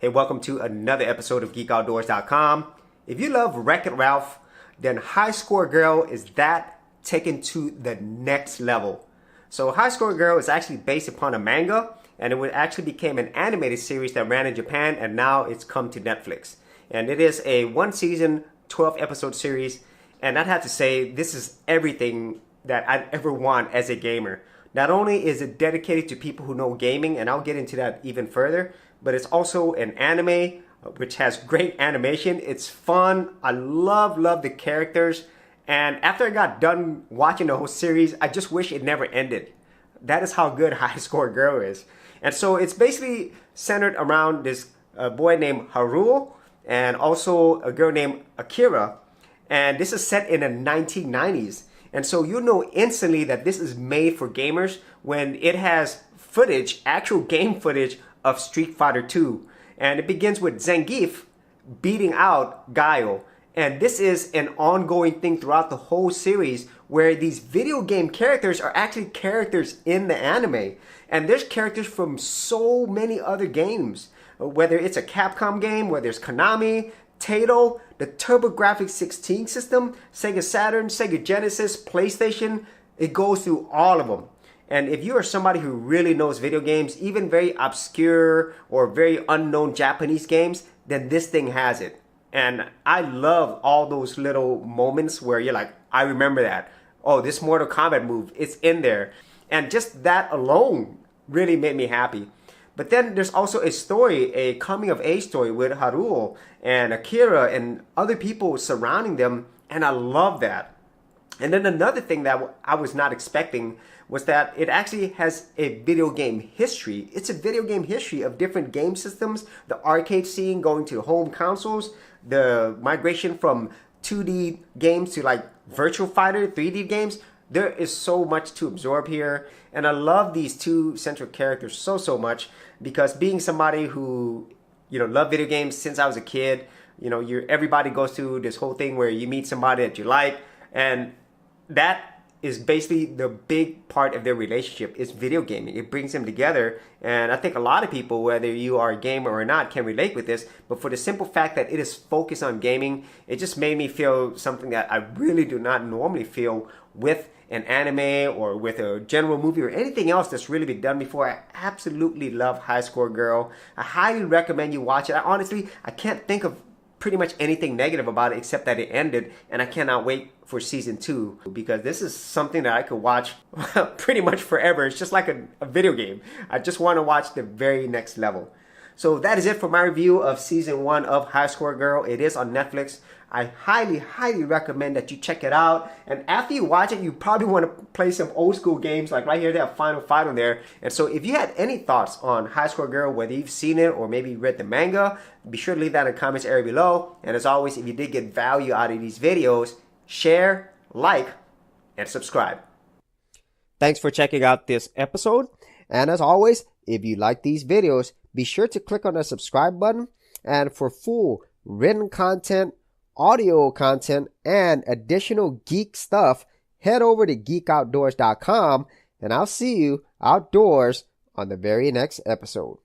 Hey, welcome to another episode of GeekOutdoors.com. If you love Wreck-It Ralph, then High Score Girl is that taken to the next level. So High Score Girl is actually based upon a manga, and it actually became an animated series that ran in Japan, and now it's come to Netflix. And it is a one season, 12 episode series, and I'd have to say this is everything that I'd ever want as a gamer. Not only is it dedicated to people who know gaming, and I'll get into that even further, but it's also an anime which has great animation. It's fun. I love the characters. And after I got done watching the whole series, I just wish it never ended. That is how good High Score Girl is. And so it's basically centered around this boy named Haruo and also a girl named Akira. And this is set in the 1990s. And so you know instantly that this is made for gamers when it has footage, actual game footage of Street Fighter 2. And it begins with Zangief beating out Guile. And this is an ongoing thing throughout the whole series where these video game characters are actually characters in the anime. And there's characters from so many other games. Whether it's a Capcom game, whether it's Konami, Taito, the TurboGrafx-16 system, Sega Saturn, Sega Genesis, PlayStation, it goes through all of them. And if you are somebody who really knows video games, even very obscure or very unknown Japanese games, then this thing has it. And I love all those little moments where you're like, I remember that. Oh, this Mortal Kombat move, it's in there. And just that alone really made me happy. But then there's also a story, a coming of age story with Haruo and Akira and other people surrounding them. And I love that. And then another thing that I was not expecting was that it actually has a video game history. It's a video game history of different game systems, the arcade scene going to home consoles, the migration from 2D games to like Virtual Fighter, 3D games. There is so much to absorb here. And I love these two central characters so much because being somebody who, love video games since I was a kid, everybody goes through this whole thing where you meet somebody that you like, and that is basically the big part of their relationship is video gaming. It brings them together. And I think a lot of people, whether you are a gamer or not, can relate with this. But for the simple fact that it is focused on gaming, it just made me feel something that I really do not normally feel with an anime or with a general movie or anything else that's really been done before. I absolutely love High Score Girl. I highly recommend you watch it. I can't think of pretty much anything negative about it except that it ended, and I cannot wait for season 2 because this is something that I could watch pretty much forever. It's just like a video game. I just want to watch the very next level. So that is it for my review of season 1 of High Score Girl. It is on Netflix. I highly recommend that you check it out. And after you watch it, you probably want to play some old school games. Like right here, they have Final Fight on there. And so if you had any thoughts on High Score Girl, whether you've seen it or maybe read the manga, be sure to leave that in the comments area below. And as always, if you did get value out of these videos, share, like, and subscribe. Thanks for checking out this episode. And as always, if you like these videos, be sure to click on the subscribe button. And for full written content, audio content, and additional geek stuff, head over to geekoutdoors.com, and I'll see you outdoors on the very next episode.